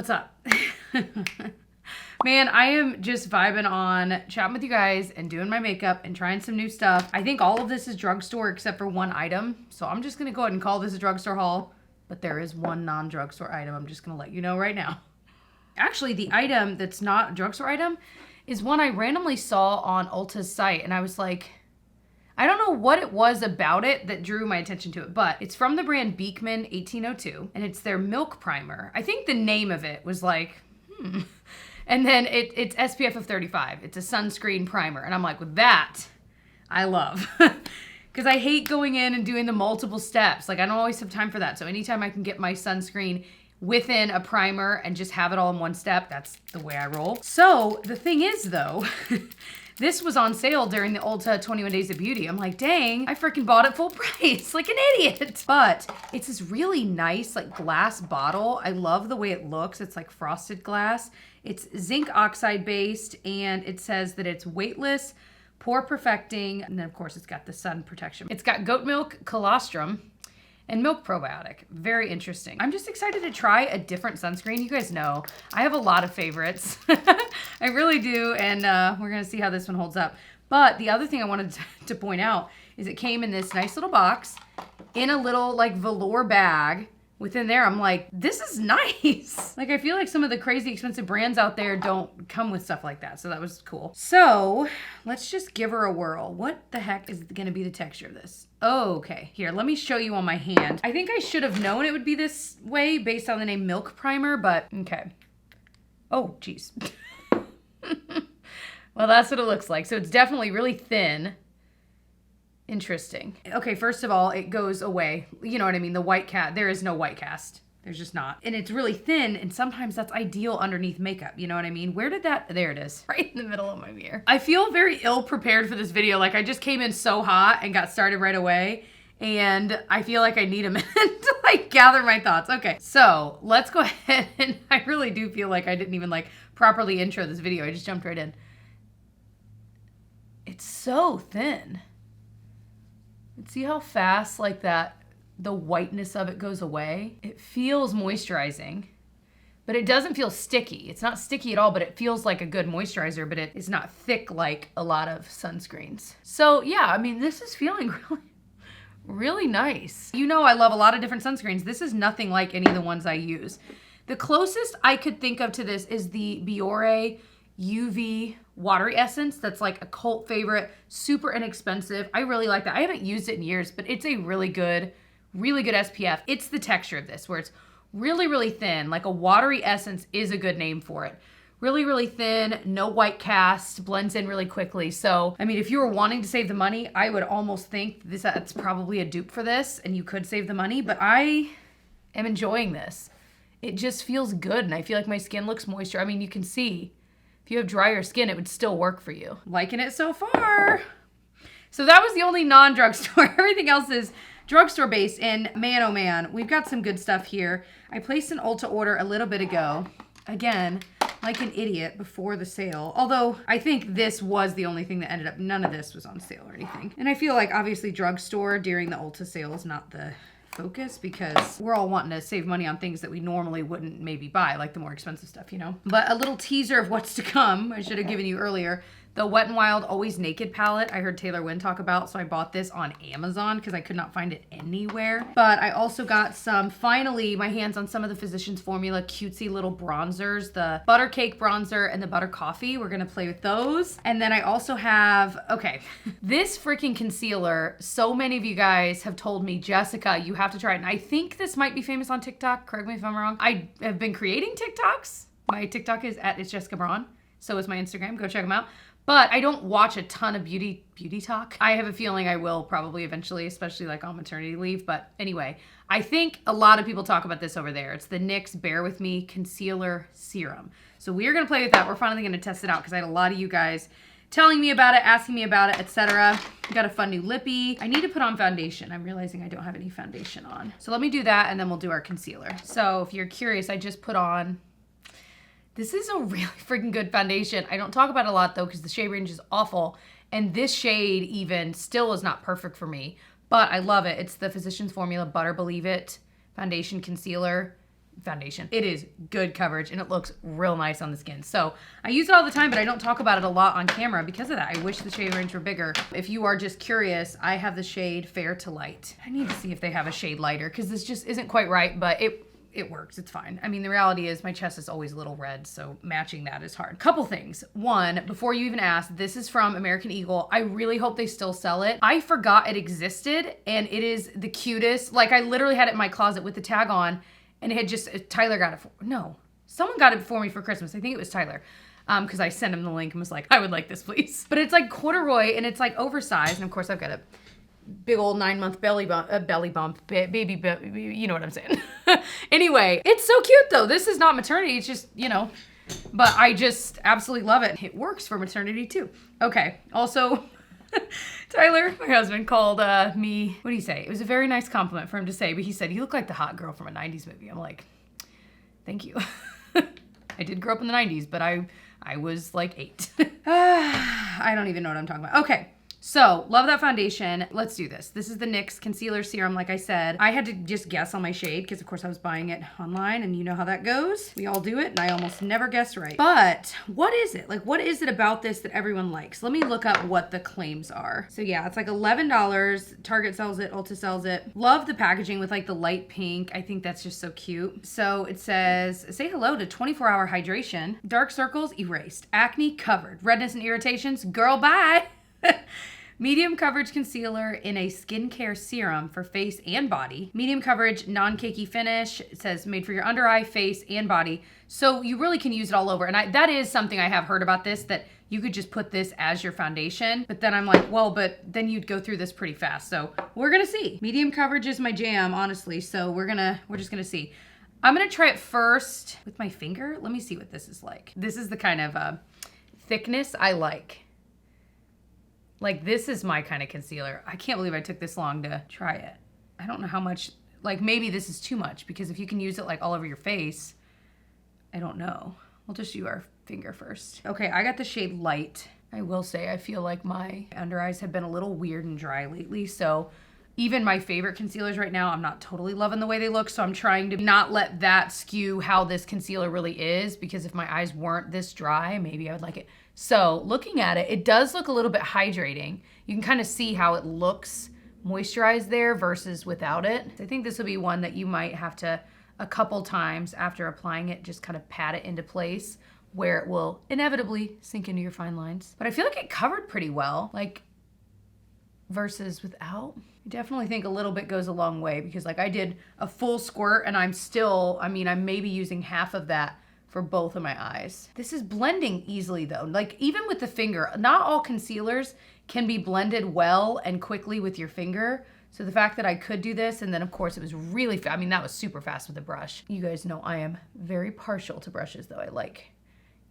What's up? Man, I am just vibing on chatting with you guys and doing my makeup and trying some new stuff. I think all of this is drugstore except for one item. So I'm just going to go ahead and call this a drugstore haul. But there is one non-drugstore item. I'm just going to let you know right now. Actually, the item that's not a drugstore item is one I randomly saw on Ulta's site. And I was like, I don't know what it was about it that drew my attention to it, but it's from the brand Beekman 1802, and it's their milk primer. I think the name of it was like, And then it's SPF of 35. It's a sunscreen primer. And I'm like, with that, I love. Because I hate going in and doing the multiple steps. Like, I don't always have time for that. So anytime I can get my sunscreen within a primer and just have it all in one step, that's the way I roll. So the thing is, though, this was on sale during the Ulta 21 Days of Beauty. I'm like, dang, I freaking bought it full price, like an idiot. But it's this really nice, like, glass bottle. I love the way it looks. It's like frosted glass. It's zinc oxide based, and it says that it's weightless, pore perfecting, and then of course it's got the sun protection. It's got goat milk, colostrum, and milk probiotic. Very interesting. I'm just excited to try a different sunscreen. You guys know I have a lot of favorites. I really do, and we're gonna see how this one holds up. But the other thing I wanted to point out is it came in this nice little box in a little like velour bag. Within there, I'm like, this is nice. Like, I feel like some of the crazy expensive brands out there don't come with stuff like that. So that was cool. So let's just give her a whirl. What the heck is gonna be the texture of this? Oh, okay, here, let me show you on my hand. I think I should have known it would be this way based on the name Milk Primer, but okay. Oh, geez. Well, that's what it looks like. So it's definitely really thin. Interesting. Okay, first of all, it goes away. You know what I mean? The white cast, there is no white cast. There's just not. And it's really thin, and sometimes that's ideal underneath makeup. You know what I mean? Where did that, there it is, right in the middle of my mirror. I feel very ill prepared for this video. Like, I just came in so hot and got started right away. And I feel like I need a minute to like gather my thoughts. Okay, so let's go ahead. And I really do feel like I didn't even like properly intro this video. I just jumped right in. It's so thin. See how fast like that, the whiteness of it goes away? It feels moisturizing, but it doesn't feel sticky. It's not sticky at all, but it feels like a good moisturizer, but it is not thick like a lot of sunscreens. So yeah, I mean, this is feeling really nice. You know, I love a lot of different sunscreens. This is nothing like any of the ones I use. The closest I could think of to this is the Biore UV watery essence. That's like a cult favorite, super inexpensive. I really like that. I haven't used it in years, but it's a really good SPF. It's the texture of this where it's really, really thin. Like a watery essence is a good name for it. Really, really thin, no white cast, blends in really quickly. So, I mean, if you were wanting to save the money, I would almost think that's probably a dupe for this and you could save the money, but I am enjoying this. It just feels good and I feel like my skin looks moisture. I mean, you can see, if you have drier skin, it would still work for you. Liking it so far. So that was the only non-drugstore. Everything else is drugstore based, and man, oh man, we've got some good stuff here. I placed an Ulta order a little bit ago. Again, like an idiot before the sale. Although I think this was the only thing that ended up, none of this was on sale or anything. And I feel like obviously drugstore during the Ulta sale is not the focus because we're all wanting to save money on things that we normally wouldn't maybe buy, like the more expensive stuff, you know? But a little teaser of what's to come, I should have given you earlier. The Wet n Wild Always Naked palette I heard Taylor Wynn talk about, so I bought this on Amazon because I could not find it anywhere. But I also got finally, my hands on some of the Physicians Formula cutesy little bronzers, the Butter Cake Bronzer and the Butter Coffee. We're gonna play with those. And then I also have, okay, this freaking concealer, so many of you guys have told me, Jessica, you have to try it. And I think this might be famous on TikTok, correct me if I'm wrong. I have been creating TikToks. My TikTok is @itsjessicabraun. So is my Instagram, go check them out. But I don't watch a ton of beauty talk. I have a feeling I will probably eventually, especially like on maternity leave. But anyway, I think a lot of people talk about this over there. It's the NYX Bear With Me Concealer Serum. So we are gonna play with that. We're finally gonna test it out because I had a lot of you guys telling me about it, asking me about it, etc. Got a fun new lippy. I need to put on foundation. I'm realizing I don't have any foundation on. So let me do that and then we'll do our concealer. So if you're curious, I just put on, this is a really freaking good foundation. I don't talk about it a lot though because the shade range is awful. And this shade even still is not perfect for me, but I love it. It's the Physicians Formula Butter Believe It Foundation Concealer. foundation. It is good coverage and it looks real nice on the skin. So I use it all the time, but I don't talk about it a lot on camera because of that. I wish the shade range were bigger. If you are just curious, I have the shade Fair to Light. I need to see if they have a shade lighter because this just isn't quite right, but it works. It's fine. I mean, the reality is my chest is always a little red, so matching that is hard. Couple things. One, before you even ask, this is from American Eagle. I really hope they still sell it. I forgot it existed, and it is the cutest. Like, I literally had it in my closet with the tag on, and it had just, Tyler got it for, no, someone got it for me for Christmas. I think it was Tyler. Because I sent him the link and was like, I would like this, please. But it's like corduroy, and it's like oversized, and of course I've got a big old 9-month belly bump, baby, you know what I'm saying. Anyway, it's so cute though. This is not maternity, it's just, you know, but I just absolutely love it. It works for maternity too. Okay, also, Tyler, my husband, called me, what did he say? It was a very nice compliment for him to say, but he said, you look like the hot girl from a 90s movie. I'm like, thank you. I did grow up in the 90s, but I was like 8. I don't even know what I'm talking about. Okay. So, love that foundation. Let's do this. This is the NYX Concealer Serum, like I said. I had to just guess on my shade because, of course, I was buying it online, and you know how that goes. We all do it, and I almost never guess right. But what is it? Like, what is it about this that everyone likes? Let me look up what the claims are. So, yeah, it's like $11. Target sells it. Ulta sells it. Love the packaging with, like, the light pink. I think that's just so cute. So, it says, say hello to 24-hour hydration. Dark circles erased. Acne covered. Redness and irritations, girl, bye. Medium coverage concealer in a skincare serum for face and body. Medium coverage, non-cakey finish. It says made for your under eye, face, and body. So you really can use it all over. And that is something I have heard about this, that you could just put this as your foundation. But then I'm like, well, but then you'd go through this pretty fast. So we're gonna see. Medium coverage is my jam, honestly. So we're just gonna see. I'm gonna try it first with my finger. Let me see what this is like. This is the kind of thickness I like. Like, this is my kind of concealer. I can't believe I took this long to try it. I don't know how much, like, maybe this is too much, because if you can use it, like, all over your face, I don't know. We'll just use our finger first. Okay, I got the shade Light. I will say, I feel like my under eyes have been a little weird and dry lately, so even my favorite concealers right now, I'm not totally loving the way they look, so I'm trying to not let that skew how this concealer really is, because if my eyes weren't this dry, maybe I would like it. So looking at it, it does look a little bit hydrating. You can kind of see how it looks moisturized there versus without it. I think this will be one that you might have to, a couple times after applying it, just kind of pat it into place where it will inevitably sink into your fine lines. But I feel like it covered pretty well, like versus without. I definitely think a little bit goes a long way, because like I did a full squirt and I'm still, I mean, I'm maybe using half of that for both of my eyes. This is blending easily though. Like even with the finger, not all concealers can be blended well and quickly with your finger. So the fact that I could do this, and then of course it was really, I mean, that was super fast with the brush. You guys know I am very partial to brushes though. I like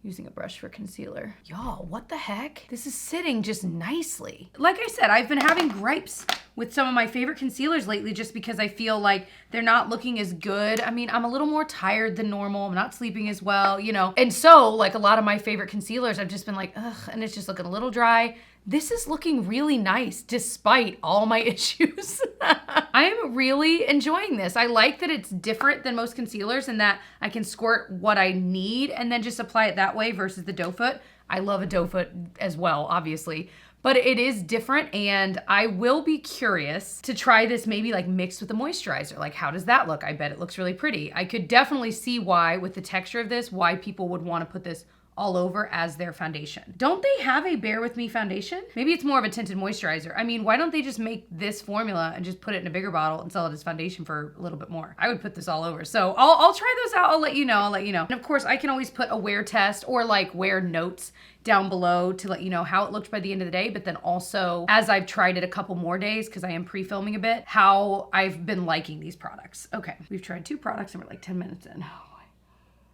using a brush for concealer. Y'all, what the heck? This is sitting just nicely. Like I said, I've been having gripes with some of my favorite concealers lately just because I feel like they're not looking as good. I mean, I'm a little more tired than normal. I'm not sleeping as well, you know? And so like a lot of my favorite concealers, I've just been like, ugh, and it's just looking a little dry. This is looking really nice despite all my issues. I am really enjoying this. I like that it's different than most concealers and that I can squirt what I need and then just apply it that way versus the doe foot. I love a doe foot as well, obviously, but it is different, and I will be curious to try this maybe like mixed with a moisturizer. Like, how does that look? I bet it looks really pretty. I could definitely see why, with the texture of this, why people would want to put this all over as their foundation. Don't they have a Bear With Me foundation? Maybe it's more of a tinted moisturizer. I mean, why don't they just make this formula and just put it in a bigger bottle and sell it as foundation for a little bit more? I would put this all over. So I'll try those out. I'll let you know. And of course, I can always put a wear test or like wear notes down below to let you know how it looked by the end of the day, but then also as I've tried it a couple more days, because I am pre-filming a bit, how I've been liking these products. Okay, we've tried 2 products and we're like 10 minutes in.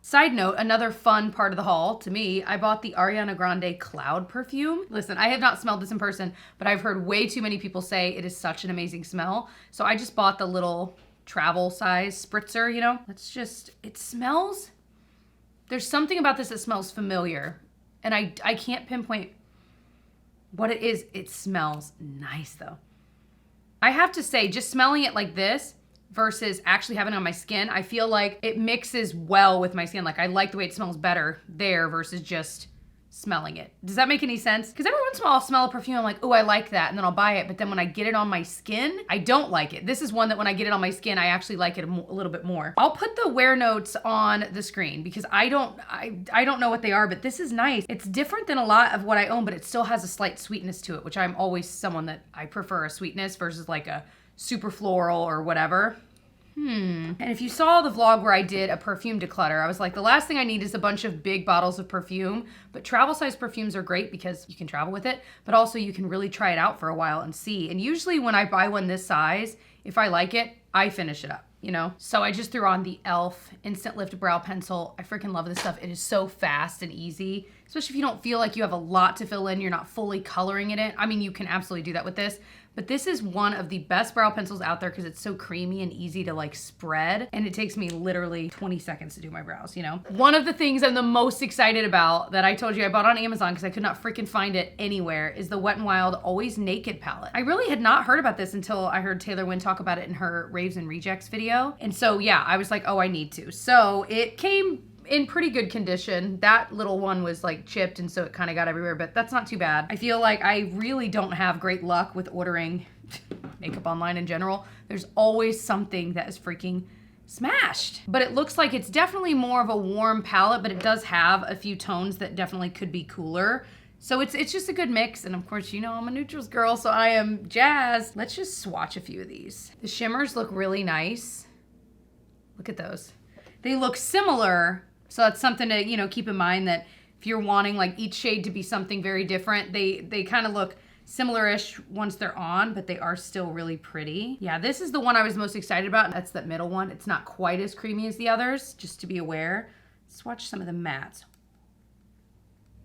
Side note, another fun part of the haul to me, I bought the Ariana Grande Cloud perfume. Listen, I have not smelled this in person, but I've heard way too many people say it is such an amazing smell. So I just bought the little travel size spritzer, you know? It smells, there's something about this that smells familiar. And I can't pinpoint what it is. It smells nice though. I have to say, just smelling it like this, versus actually having it on my skin, I feel like it mixes well with my skin. Like I like the way it smells better there versus just smelling it. Does that make any sense? Because every once in a while I'll smell a perfume, I'm like, oh, I like that, and then I'll buy it, but then when I get it on my skin, I don't like it. This is one that when I get it on my skin, I actually like it a little bit more. I'll put the wear notes on the screen because I don't know what they are, but this is nice. It's different than a lot of what I own, but it still has a slight sweetness to it, which I'm always someone that I prefer a sweetness versus like a super floral or whatever. And if you saw the vlog where I did a perfume declutter, I was like, the last thing I need is a bunch of big bottles of perfume, but travel size perfumes are great because you can travel with it, but also you can really try it out for a while and see. And usually when I buy one this size, if I like it, I finish it up, you know? So I just threw on the e.l.f. Instant Lift Brow Pencil. I freaking love this stuff. It is so fast and easy, especially if you don't feel like you have a lot to fill in, you're not fully coloring it in. I mean, you can absolutely do that with this, but this is one of the best brow pencils out there because it's so creamy and easy to like spread. And it takes me literally 20 seconds to do my brows, you know? One of the things I'm the most excited about that I told you I bought on Amazon because I could not freaking find it anywhere is the Wet n Wild Always Naked palette. I really had not heard about this until I heard Taylor Wynn talk about it in her Raves and Rejects video. And so yeah, I was like, oh, I need to. So it came in pretty good condition. That little one was like chipped and so it kind of got everywhere, but that's not too bad. I feel like I really don't have great luck with ordering makeup online in general. There's always something that is freaking smashed. But it looks like it's definitely more of a warm palette, but it does have a few tones that definitely could be cooler. So it's just a good mix. And of course, you know, I'm a neutrals girl, so I am jazzed. Let's just swatch a few of these. The shimmers look really nice. Look at those. They look similar. So that's something to, you know, keep in mind that if you're wanting like each shade to be something very different, they kind of look similar-ish once they're on, but they are still really pretty. Yeah, this is the one I was most excited about. That's that middle one. It's not quite as creamy as the others, just to be aware. Swatch some of the mattes.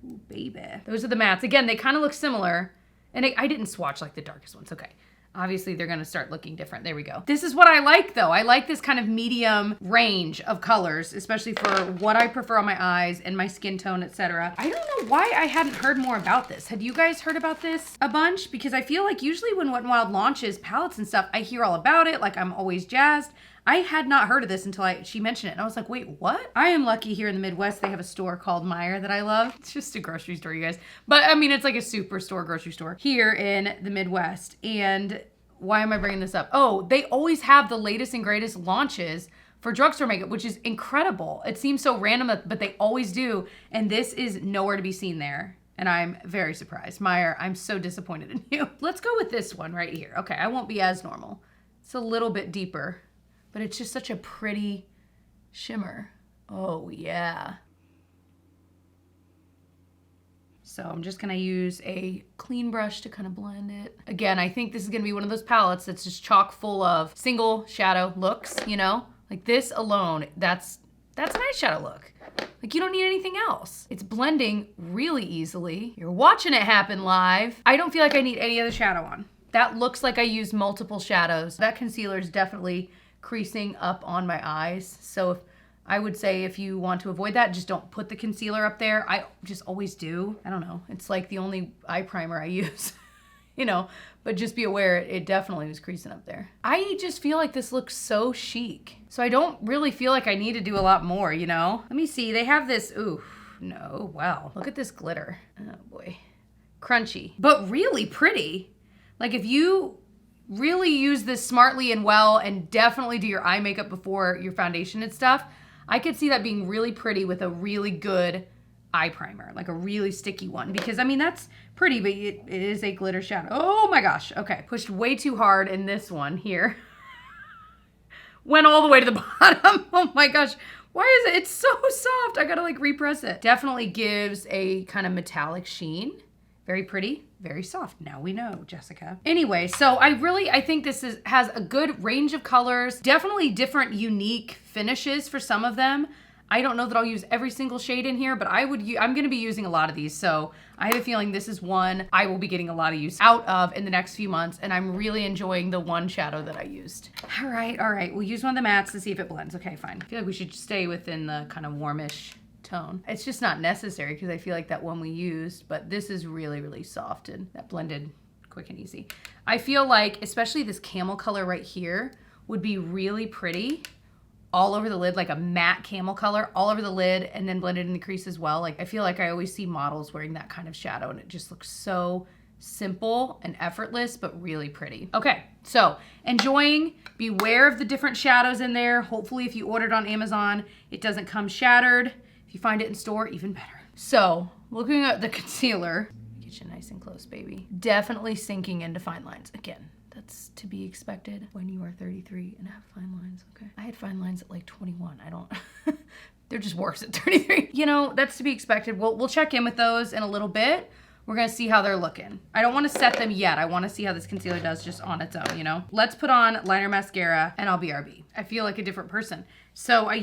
Ooh, baby. Those are the mattes. Again, they kind of look similar. And I didn't swatch like the darkest ones. Okay. Obviously, they're gonna start looking different. There we go. This is what I like though. I like this kind of medium range of colors, especially for what I prefer on my eyes and my skin tone, etc. I don't know why I hadn't heard more about this. Had you guys heard about this a bunch? Because I feel like usually when Wet n Wild launches palettes and stuff, I hear all about it. Like I'm always jazzed. I had not heard of this until she mentioned it. And I was like, wait, what? I am lucky here in the Midwest. They have a store called Meijer that I love. It's just a grocery store, you guys. But I mean, it's like a superstore grocery store here in the Midwest. And why am I bringing this up? Oh, they always have the latest and greatest launches for drugstore makeup, which is incredible. It seems so random, but they always do. And this is nowhere to be seen there. And I'm very surprised. Meijer, I'm so disappointed in you. Let's go with this one right here. Okay, I won't be as normal. It's a little bit deeper, but it's just such a pretty shimmer. Oh yeah. So I'm just gonna use a clean brush to kind of blend it. Again, I think this is gonna be one of those palettes that's just chock full of single shadow looks, you know? Like this alone, that's a nice shadow look. Like you don't need anything else. It's blending really easily. You're watching it happen live. I don't feel like I need any other shadow on. That looks like I used multiple shadows. That concealer is definitely creasing up on my eyes. So I would say if you want to avoid that, just don't put the concealer up there. I just always do. I don't know. It's like the only eye primer I use, you know, but just be aware it definitely was creasing up there. I just feel like this looks so chic. So I don't really feel like I need to do a lot more, you know? Let me see. They have this, ooh, no, wow. Look at this glitter. Oh boy. Crunchy, but really pretty. Like if you really use this smartly and well and definitely do your eye makeup before your foundation and stuff, I could see that being really pretty with a really good eye primer, like a really sticky one, because I mean, that's pretty, but it is a glitter shadow. Oh my gosh. Okay. Pushed way too hard in this one here. Went all the way to the bottom. Oh my gosh. Why is it? It's so soft. I gotta like repress it. Definitely gives a kind of metallic sheen. Very pretty, very soft. Now we know, Jessica. Anyway, so I think this has a good range of colors, definitely different unique finishes for some of them. I don't know that I'll use every single shade in here, but I'm gonna be using a lot of these. So I have a feeling this is one I will be getting a lot of use out of in the next few months. And I'm really enjoying the one shadow that I used. All right. We'll use one of the mattes to see if it blends. Okay, fine. I feel like we should stay within the kind of warmish tone. It's just not necessary because I feel like that one we used, but this is really, really soft and that blended quick and easy. I feel like, especially this camel color right here, would be really pretty all over the lid, like a matte camel color all over the lid, and then blended in the crease as well. Like I feel like I always see models wearing that kind of shadow, and it just looks so simple and effortless, but really pretty. Okay, so enjoying, beware of the different shadows in there. Hopefully if you ordered on Amazon, it doesn't come shattered. If you find it in store, even better. So looking at the concealer, get you nice and close, baby. Definitely sinking into fine lines. Again, that's to be expected when you are 33 and have fine lines, okay? I had fine lines at like 21. I don't, they're just worse at 33. You know, that's to be expected. We'll check in with those in a little bit. We're gonna see how they're looking. I don't wanna set them yet. I wanna see how this concealer does just on its own, you know? Let's put on liner mascara and I'll BRB. I feel like a different person. So I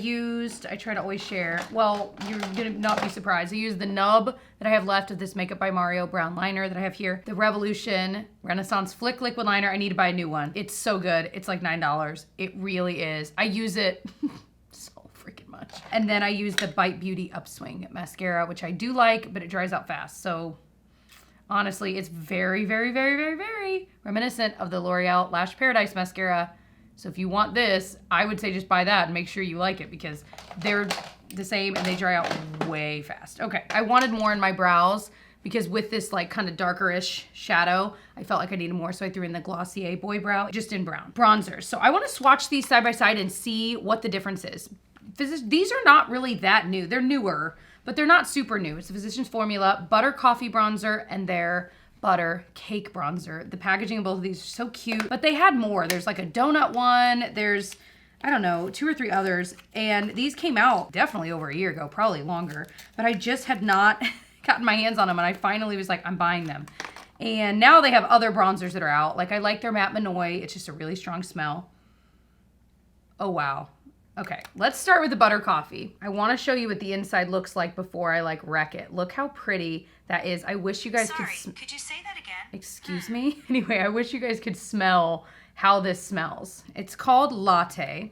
try to always share, well, you're gonna not be surprised. I used the nub that I have left of this Makeup by Mario brown liner that I have here. The Revolution Renaissance Flick Liquid Liner. I need to buy a new one. It's so good. It's like $9. It really is. I use it so freaking much. And then I use the Bite Beauty Upswing mascara, which I do like, but it dries out fast. So honestly, it's very, very, very, very, very reminiscent of the L'Oreal Lash Paradise mascara. So if you want this, I would say just buy that and make sure you like it because they're the same and they dry out way fast. Okay, I wanted more in my brows because with this like kind of darker-ish shadow, I felt like I needed more, so I threw in the Glossier Boy Brow just in brown. Bronzers. So I want to swatch these side by side and see what the difference is. These are not really that new. They're newer, but they're not super new. It's the Physicians Formula Butter Coffee Bronzer and their Butter Cake Bronzer. The packaging of both of these are so cute, but they had more. There's like a donut one. There's, I don't know, 2 or 3 others. And these came out definitely over a year ago, probably longer, but I just had not gotten my hands on them. And I finally was like, I'm buying them. And now they have other bronzers that are out. Like I like their Matte Manoy. It's just a really strong smell. Oh, wow. Okay, let's start with the Butter Coffee. I want to show you what the inside looks like before I like wreck it. Look how pretty that is. I wish you guys could you say that again? Excuse me? Anyway, I wish you guys could smell how this smells. It's called Latte,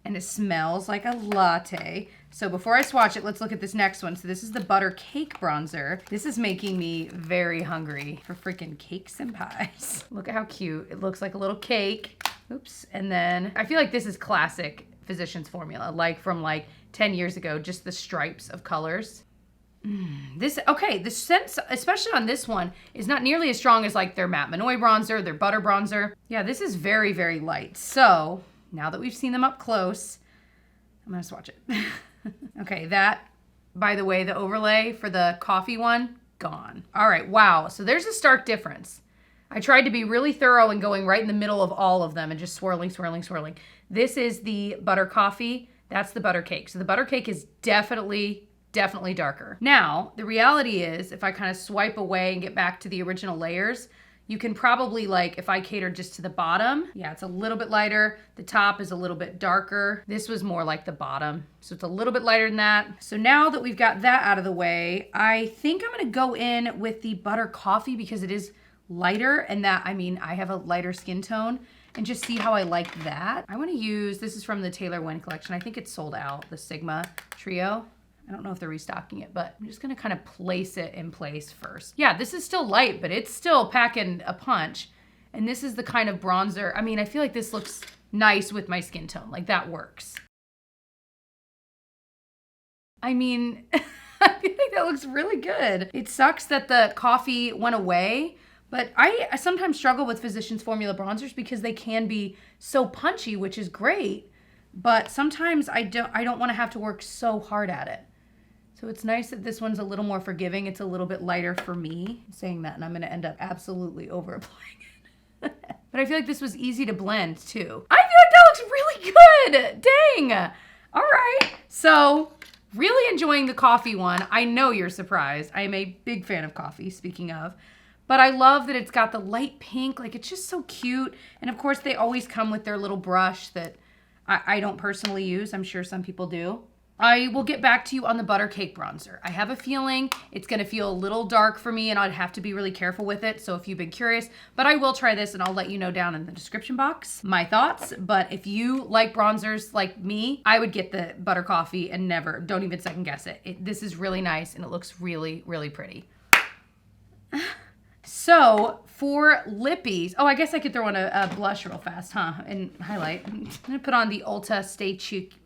and it smells like a latte. So before I swatch it, let's look at this next one. So this is the Butter Cake Bronzer. This is making me very hungry for freaking cakes and pies. Look at how cute. It looks like a little cake. Oops. And then I feel like this is classic Physicians Formula, like from like 10 years ago, just the stripes of colors. The scent, especially on this one, is not nearly as strong as like their Matte Manoy bronzer, their Butter bronzer. Yeah, this is very, very light. So now that we've seen them up close, I'm gonna swatch it. Okay, that, by the way, the overlay for the coffee one, gone. All right, wow, so there's a stark difference. I tried to be really thorough and going right in the middle of all of them and just swirling, swirling, swirling. This is the Butter Coffee. That's the Butter Cake. So the Butter Cake is definitely darker. Now, the reality is, if I kind of swipe away and get back to the original layers, you can probably like, if I cater just to the bottom, yeah, it's a little bit lighter. The top is a little bit darker. This was more like the bottom. So it's a little bit lighter than that. So now that we've got that out of the way, I think I'm gonna go in with the Butter Coffee because it is lighter, and that, I mean, I have a lighter skin tone, and just see how I like that. I wanna use, this is from the Taylor Wynn collection. I think it's sold out, the Sigma Trio. I don't know if they're restocking it, but I'm just gonna kind of place it in place first. Yeah, this is still light, but it's still packing a punch. And this is the kind of bronzer, I mean, I feel like this looks nice with my skin tone, like that works. I mean, I feel like that looks really good. It sucks that the coffee went away, but I sometimes struggle with Physicians Formula bronzers because they can be so punchy, which is great, but sometimes I don't want to have to work so hard at it. So it's nice that this one's a little more forgiving. It's a little bit lighter for me. I'm saying that, and I'm gonna end up absolutely over applying it. But I feel like this was easy to blend too. I feel like that looks really good. Dang. All right. So really enjoying the coffee one. I know you're surprised. I am a big fan of coffee, speaking of. But I love that it's got the light pink. Like, it's just so cute. And of course, they always come with their little brush that I don't personally use. I'm sure some people do. I will get back to you on the Butter Cake Bronzer. I have a feeling it's gonna feel a little dark for me and I'd have to be really careful with it. So if you've been curious, but I will try this and I'll let you know down in the description box my thoughts. But if you like bronzers like me, I would get the Butter Coffee and don't even second guess it. This is really nice and it looks really, really pretty. So for lippies, oh, I guess I could throw on a blush real fast, huh? And highlight. I'm gonna put on the Ulta Stay Cheeky.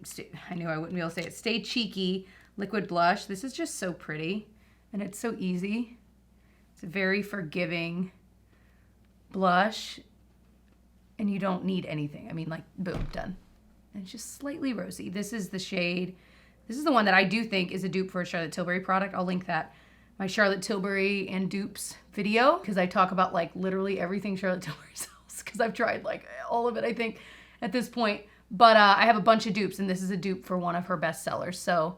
I knew I wouldn't be able to say it. Stay Cheeky liquid blush. This is just so pretty, and it's so easy. It's a very forgiving blush, and you don't need anything. I mean, like, boom, done. And it's just slightly rosy. This is the shade. This is the one that I do think is a dupe for a Charlotte Tilbury product. I'll link that, my Charlotte Tilbury and dupes video, because I talk about like literally everything Charlotte Tilbury sells, because I've tried like all of it, I think, at this point. But I have a bunch of dupes, and this is a dupe for one of her best sellers. So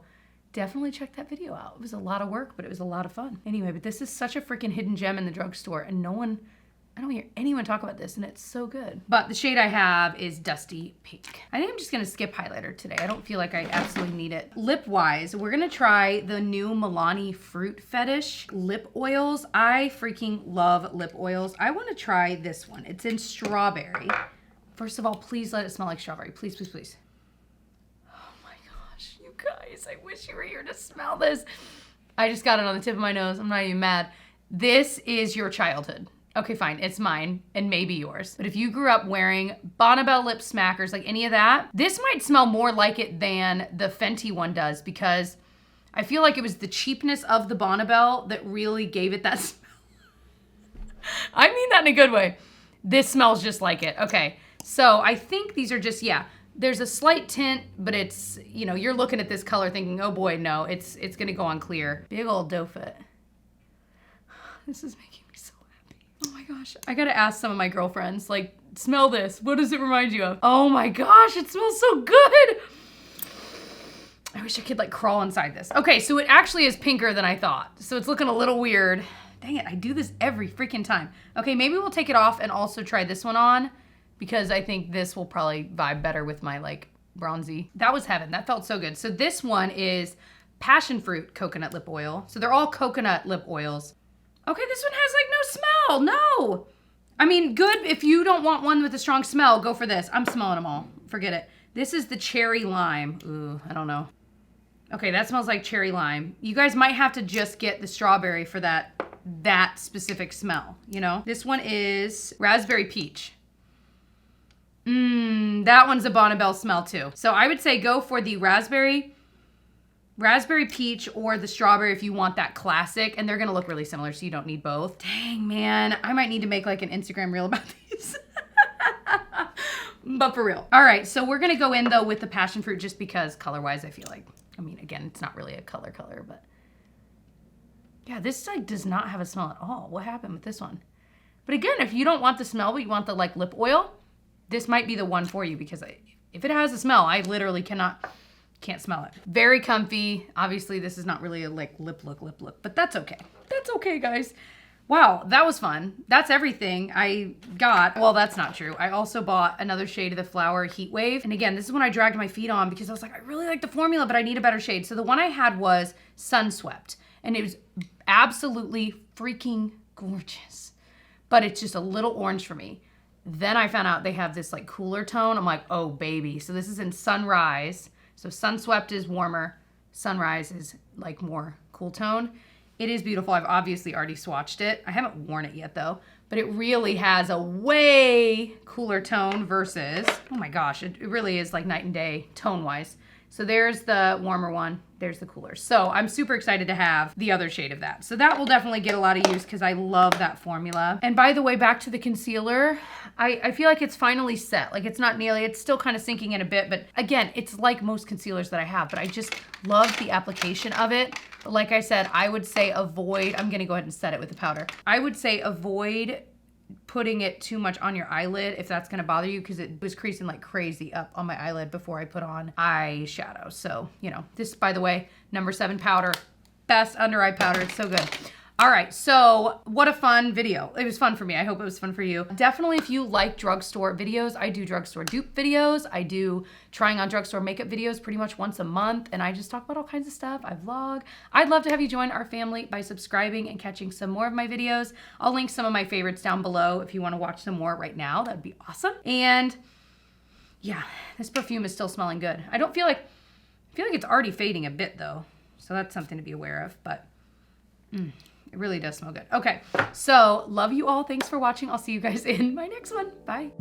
definitely check that video out. It was a lot of work, but it was a lot of fun. Anyway, but this is such a freaking hidden gem in the drugstore, and I don't hear anyone talk about this, and it's so good. But the shade I have is Dusty Pink. I think I'm just gonna skip highlighter today. I don't feel like I absolutely need it. Lip-wise, we're gonna try the new Milani Fruit Fetish lip oils. I freaking love lip oils. I wanna try this one. It's in strawberry. First of all, please let it smell like strawberry. Please, please, please. Oh my gosh, you guys, I wish you were here to smell this. I just got it on the tip of my nose. I'm not even mad. This is your childhood. Okay, fine, it's mine and maybe yours. But if you grew up wearing Bonnabelle lip smackers, like any of that, this might smell more like it than the Fenty one does, because I feel like it was the cheapness of the Bonnabelle that really gave it that smell. I mean that in a good way. This smells just like it. Okay, so I think these are just, yeah, there's a slight tint, but it's, you know, you're looking at this color thinking, oh boy, no, it's gonna go on clear. Big old doe foot. This is making me so happy. Oh my gosh, I gotta ask some of my girlfriends, like, smell this. What does it remind you of? Oh my gosh, it smells so good. I wish I could like crawl inside this. Okay, so it actually is pinker than I thought. So it's looking a little weird. Dang it, I do this every freaking time. Okay, maybe we'll take it off and also try this one on, because I think this will probably vibe better with my like bronzy. That was heaven, that felt so good. So this one is passion fruit coconut lip oil. So they're all coconut lip oils. Okay, this one has like no smell, no. I mean, good if you don't want one with a strong smell, go for this. I'm smelling them all, forget it. This is the cherry lime. Ooh, I don't know. Okay, that smells like cherry lime. You guys might have to just get the strawberry for that specific smell, you know? This one is raspberry peach. That one's a Bonnabelle smell too. So I would say go for the raspberry peach or the strawberry if you want that classic, and they're gonna look really similar, so you don't need both. Dang, man, I might need to make like an Instagram reel about these. But for real. All right, so we're gonna go in though with the passion fruit, just because color-wise I feel like, I mean, again, it's not really a color, but yeah, this like does not have a smell at all. What happened with this one? But again, if you don't want the smell, but you want the like lip oil, this might be the one for you, because if it has a smell, I literally can't smell it. Very comfy. Obviously, this is not really a like lip look, but that's okay. That's okay, guys. Wow, that was fun. That's everything I got. Well, that's not true. I also bought another shade of the Flower Heat Wave. And again, this is when I dragged my feet on, because I was like, I really like the formula, but I need a better shade. So the one I had was Sun Swept, and it was absolutely freaking gorgeous, but it's just a little orange for me. Then I found out they have this like cooler tone. I'm like, oh baby. So this is in Sunrise. So Sun Swept is warmer. Sunrise is like more cool tone. It is beautiful. I've obviously already swatched it. I haven't worn it yet though, but it really has a way cooler tone versus, oh my gosh, it really is like night and day tone wise. So there's the warmer one, there's the cooler. So I'm super excited to have the other shade of that. So that will definitely get a lot of use, because I love that formula. And by the way, back to the concealer, I feel like it's finally set. Like it's not nearly, it's still kind of sinking in a bit, but again, it's like most concealers that I have, but I just love the application of it. But like I said, I would say avoid, I'm gonna go ahead and set it with the powder. I would say avoid putting it too much on your eyelid if that's gonna bother you, because it was creasing like crazy up on my eyelid before I put on eyeshadow. So, you know, this, by the way, number 7 powder, best under eye powder, it's so good. All right, so what a fun video. It was fun for me. I hope it was fun for you. Definitely, if you like drugstore videos, I do drugstore dupe videos. I do trying on drugstore makeup videos pretty much once a month, and I just talk about all kinds of stuff. I vlog. I'd love to have you join our family by subscribing and catching some more of my videos. I'll link some of my favorites down below if you want to watch some more right now. That'd be awesome. And yeah, this perfume is still smelling good. I feel like it's already fading a bit though, so that's something to be aware of, but It really does smell good. Okay, so love you all. Thanks for watching. I'll see you guys in my next one. Bye.